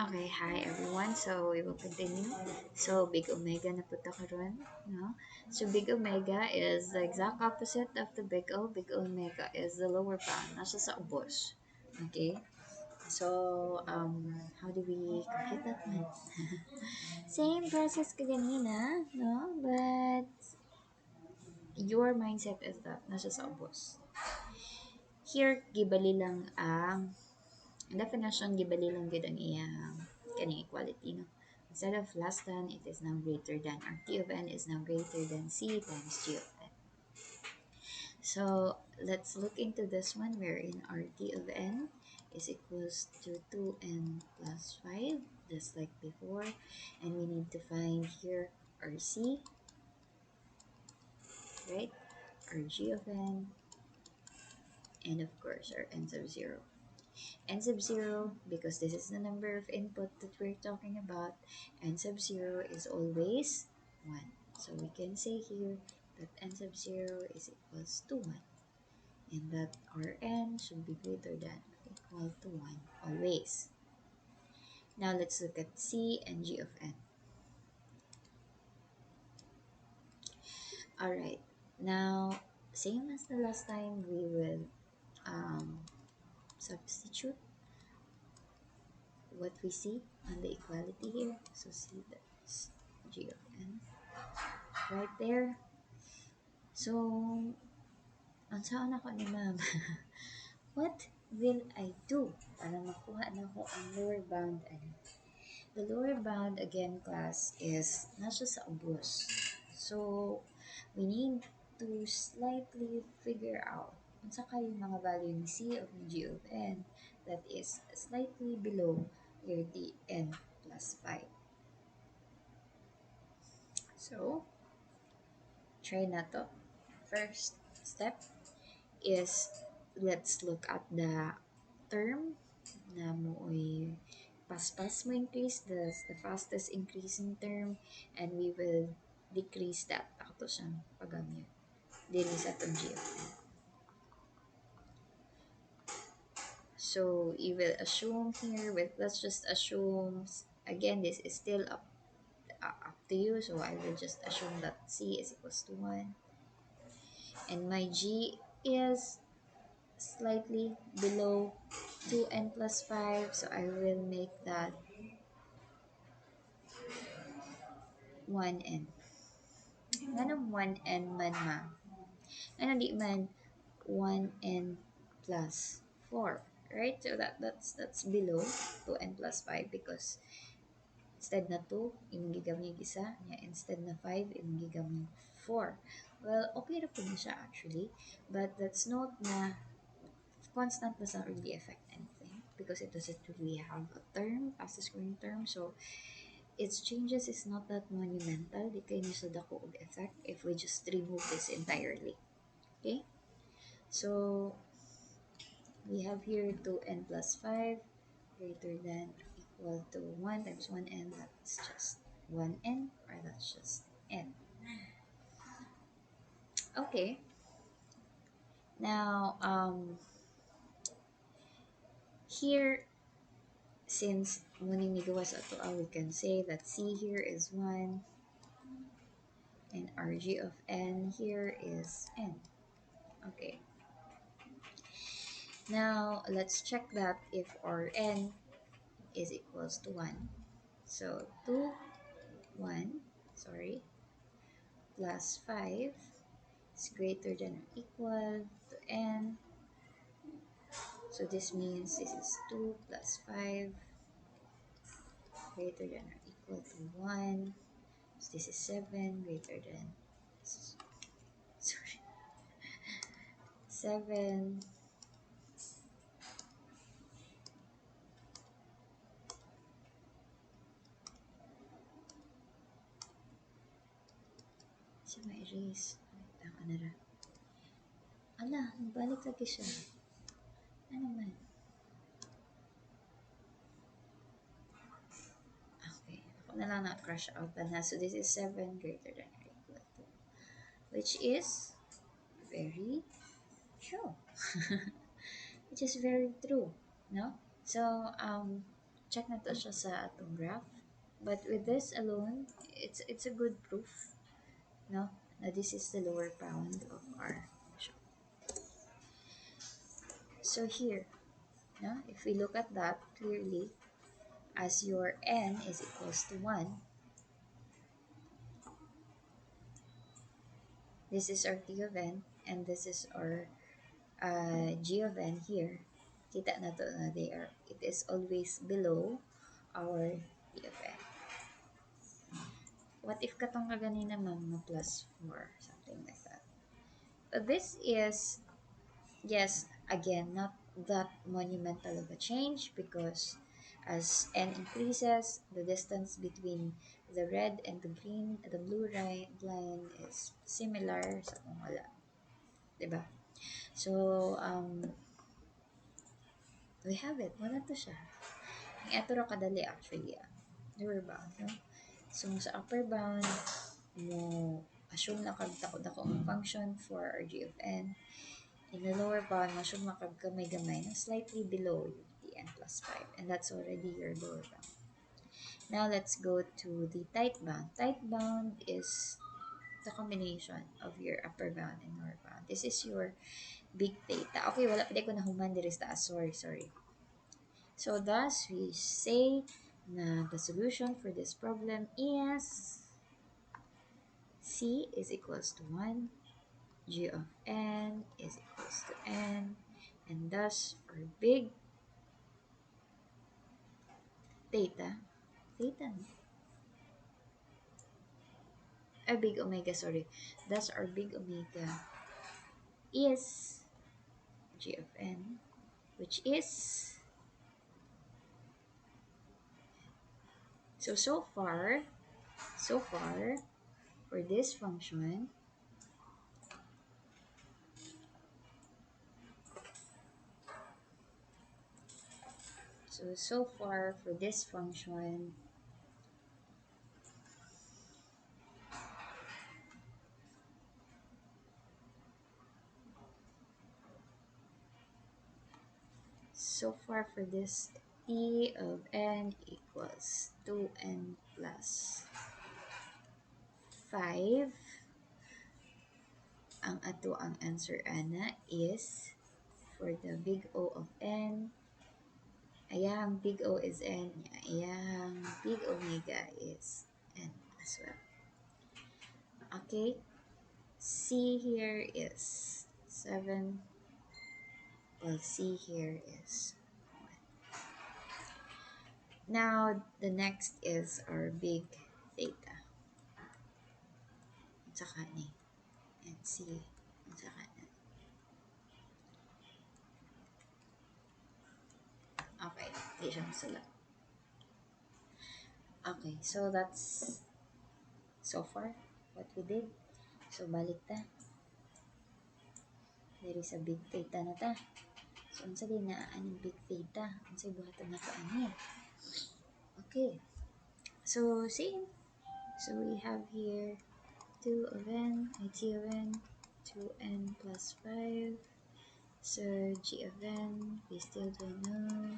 Okay, hi everyone. So we will continue. So big omega na punta karon, no? So big omega is the exact opposite of the big O. Big omega is the lower bound. Nasa sa ubos. Okay? So how do we compute that one? Same process kaganina, no? But your mindset is that nasa sa ubos. Here, gibali lang ang definition, gibali lang gid ang iyang kaning equality, no? Instead of less than, it is now greater than, or t of n is now greater than c times g of n. So let's look into this one wherein our t of n is equals to 2n plus 5, just like before, and we need to find here our c, right? Our g of n, and of course our n sub 0. N sub 0, because this is the number of input that we're talking about, n sub 0 is always 1. So we can say here that n sub 0 is equals to 1, and that our n should be greater than or equal to 1 always. Now let's look at c and g of n. Alright, now same as the last time, we will substitute what we see on the equality here. So see that's g of n right there. So, ang saan ako ni ma'am, what will I do para makuha na ko ang lower bound? The lower bound, again, class, is nasa sa ubos. So, we need to slightly figure out kung sa kayo mga value ni C of ni G of N that is slightly below your the N plus 5. So, try na to. First step is let's look at the term na mo'y paspas mo increase, the fastest increasing term, and we will decrease that ako siyang pagamyo dili sa itong g of n. So you will assume here with, let's just assume, again, this is still up to you, so I will just assume that c is equals to 1 and my g is slightly below 2n plus 5, so I will make that 1n. Anong 1n man ma? Ano di man 1n plus 4, right? So that's below 2n plus 5 because instead na 2, imong gigamit yung isa, instead na 5, imong gigamit 4. Well, okay na po na siya actually, but let's note na constant doesn't really affect anything because it doesn't really have a term, fastest growing term. So its changes is not that monumental. Di kayo nasa dako og effect if we just remove this entirely. Okay? So we have here 2n plus 5 greater than or equal to 1 times 1n. That's just 1n, or that's just n. Okay. Now, here, since muning nigawas ato, we can say that c here is 1 and our g of n here is n. Okay. Now, let's check that if our n is equals to 1. So, 2, 1, sorry, plus 5 is greater than or equal to n. So, this means this is 2 plus 5 greater than or equal to 1. So, this is 7 greater than, sorry, 7 siya ma-erase. Ang ano ra. Ala, nagbalik lagi siya. Ano man? Okay, ako na lang na-crush out na. So, this is 7 greater than or equal to, which is very true. Which is very true, no? So, check na to siya sa atong graph. But with this alone, it's a good proof, no? Na this is the lower bound of our function. So here, no? If we look at that clearly, as your n is equals to 1, this is our t of n, and this is our g of n here. Kita na to na it is always below our t of n. What if katong kaganina ma'am na plus 4, something like that. But this is, yes, again, not that monumental of a change because as n increases, the distance between the red and the green, the blue line is similar sa kung wala. Diba? So, we have it. Wala to siya. Ito ra kadali actually. Lower bound, no? So, sa upper bound, mo assume na kagdako-dako ang function for our g of n. In the lower bound, assume na kaggamay-gamay na slightly below yung tn plus 5. And that's already your lower bound. Now, let's go to the tight bound. Tight bound is the combination of your upper bound and lower bound. This is your big theta. Okay, wala pa di ko nahuman diri sa taas. Sorry. So, thus, we say na the solution for this problem is c is equals to 1, g of n is equals to n, and thus our big theta, big omega, sorry, thus our big omega is g of n, which is, so far, for this function, so far for this function, t of n equals 2n plus 5, ang ato ang answer ana is for the big O of n, ayang big O is n, ayang big omega is n as well. Okay, C here is 7, well, C here is 1. Now, the next is our big theta. At saka ni, and C, at saka na. Okay, di siya masulat. Okay, so that's so far what we did. So, balik ta. There is a big theta na ta. So, unsa din na ang big theta? Unsa buhatan na kaani? Okay. So, same. So, we have here 2 of n, t of n, 2n plus 5. So, g of n, we still don't know.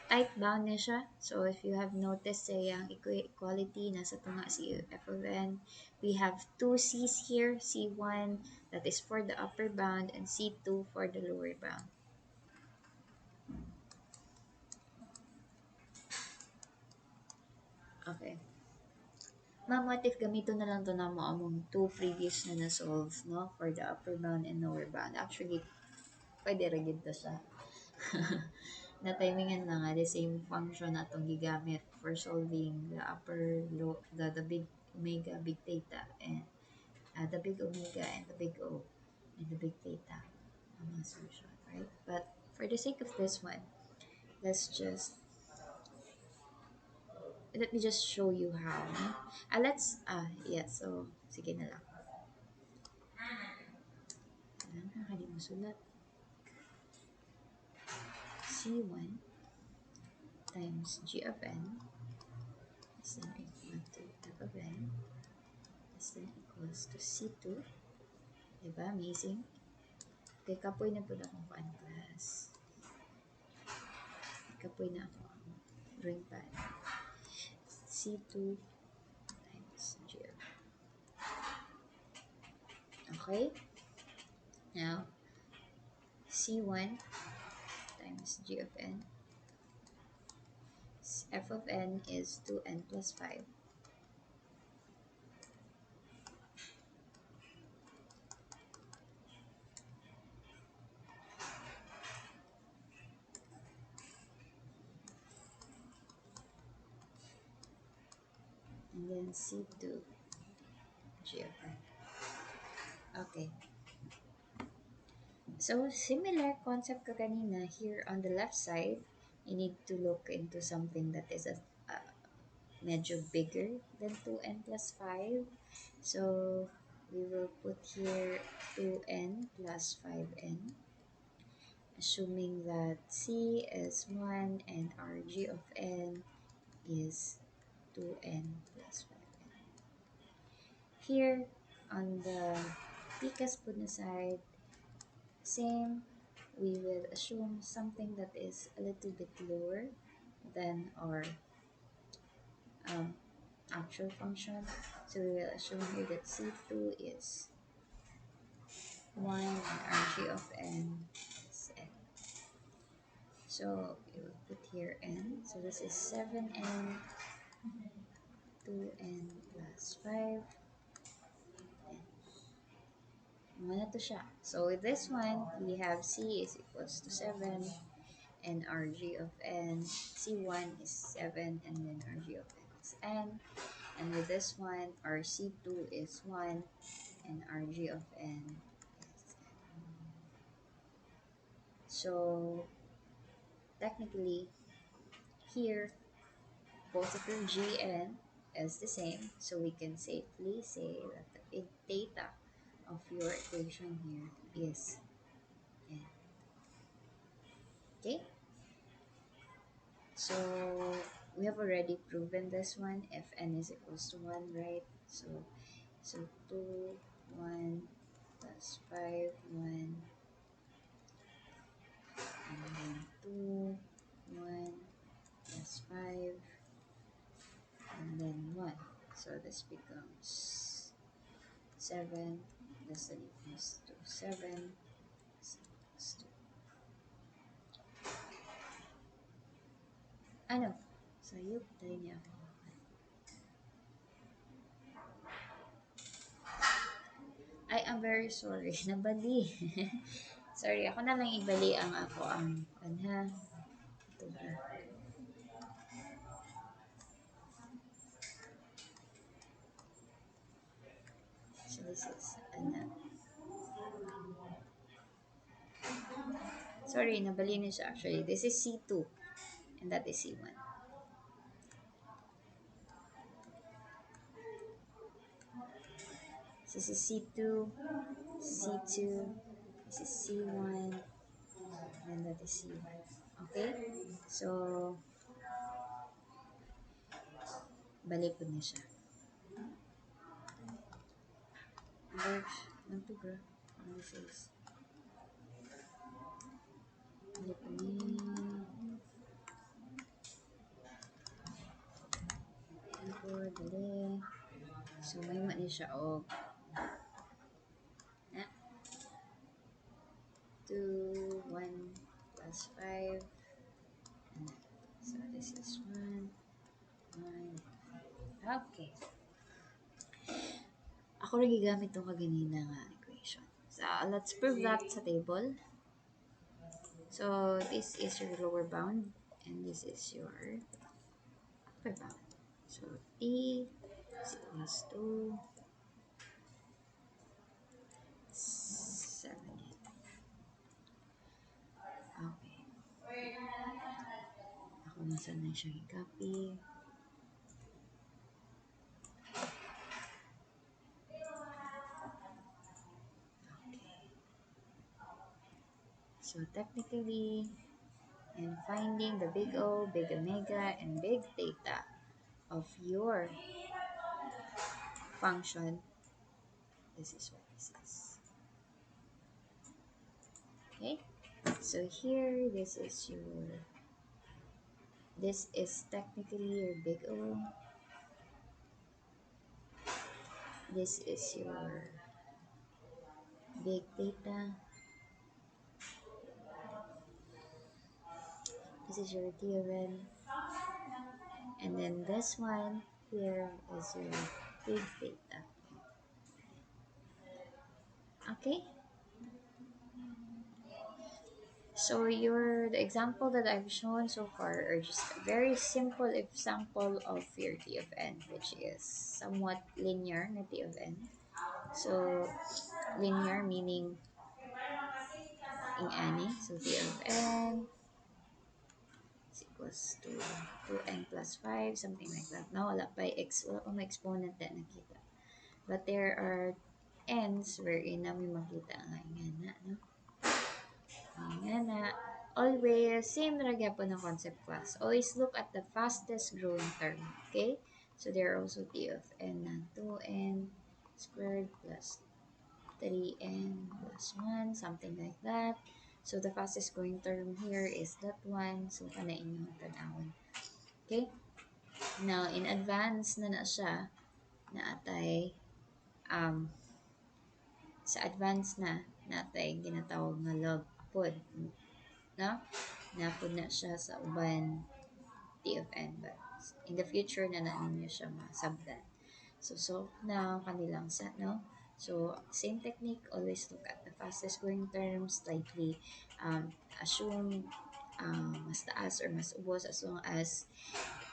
Tight bound na siya. So, if you have noticed sa yung equality, nasa tunga si f of n, we have two c's here, c1, that is for the upper bound, and c2 for the lower bound. Okay. Ma'am, what if gamito na lang to na mo among two previous na na-solve, no? For the upper bound and lower bound. Actually, pwede rin to siya. Na-timingan na nga, the same function na itong gigamit for solving the the big omega, big theta, and the big omega, and the big O, and the big theta. Ang solution, right? But for the sake of this one, let me just show you how. So, sige na lang. Hindi mo sulat. C1 times G of n is then equal to F of n is then equals to C2. Diba? Amazing. Okay, kapoy na po na akong class. Kapoy na ako ang neighboring band. C2 times G of n. Okay? Now, C1 times G of n. F of n is 2n plus 5. And then C2 G of n. Okay. So, similar concept ka kanina, here on the left side, you need to look into something that is a medyo bigger than 2n plus 5. So, we will put here 2n plus 5n, assuming that C is 1 and our G of n is 2n plus 5n. Here, on the Picas Puno side, same, we will assume something that is a little bit lower than our um, actual function. So we will assume here that C2 is 1 and our G of n is n. So we will put here n. So this is 7n, 2n plus 5. Mga na to siya. So with this one, we have C is equals to 7 and our G of n, C1 is 7 and then our G of n is n. And with this one, our C2 is 1 and our G of n is n. So technically, here, both of your Gn is the same. So we can safely say that the big data of your equation here is n. Okay? So we have already proven this one if n is equals to 1, right? So 2, 1 plus 5, 1, and then 2, 1 plus 5, and then 1. So this becomes 7 less than equals to 7 is equals to ano? Sayop tayo niya ako. I am very sorry. Nabali. Sorry, ako na lang ibali ang ako ang anha. Ito ba? So this is ano. Sorry, nabali na siya actually. This is C2 and that is C1. So this is C2, C2, this is C1, and that is C1. Okay? So, balik po na siya. Ano to bro? This is balik po ni dali. So, may mali siya o 2, 1 plus 5. So, this is 1, 1. Okay. Ako rin gigamit itong kaganina nga equation. So, let's prove that sa table. So, this is your lower bound and this is your upper bound. So, T is equals to 7. Okay. Ako nasa na siya i-copy. Okay. So, technically, in finding the big O, big omega, and big theta of your function, this is what this is. Okay? So, here, this is your This is technically your big O. This is your big data. This is your T of N. And then this one here is your big data. Okay? So the example that I've shown so far are just a very simple example of your T of N, which is somewhat linear na T of N. So linear meaning in any. So T of N is equals to 2n plus 5, something like that. Now, wala pa x, wala pa may exponent na nakita. But there are n's wherein namin makita nga nga no? Nga na. Always, same ra gyapon ng concept class. Always look at the fastest growing term. Okay? So, there are also t of n na 2n squared plus 3n plus 1, something like that. So, the fastest growing term here is that one. So, kana inyong tanawin. Okay? Now, in advance na siya, na atay, sa advance na, natay ginatawag nga log pod. No? Napod na siya sa uban T of n. But in the future na ninyo siya masabdan. So now, kanilang set, no? So, same technique, always look at the fastest growing terms, slightly assume mas taas or mas ubos as long as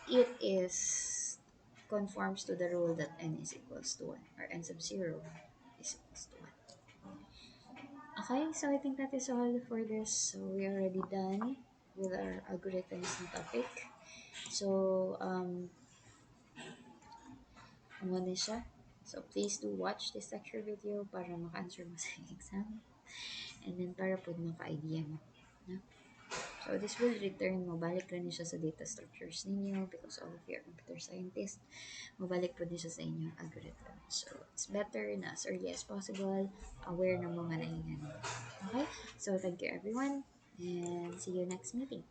it is conforms to the rule that n is equals to 1 or n sub 0 is equals to 1. Okay, so I think that is all for this. So we are already done with our algorithms na topic. So, ano na siya? So, please do watch this lecture video para maka-answer mo sa exam. And then, para po maka-idea mo. No? So, this will return, mabalik rin siya sa data structures ninyo because all of you are computer scientists. Mabalik po din siya sa inyong algorithm. So, it's better na as early as possible, aware ng mga naingan. Okay? So, thank you everyone, and see you next meeting.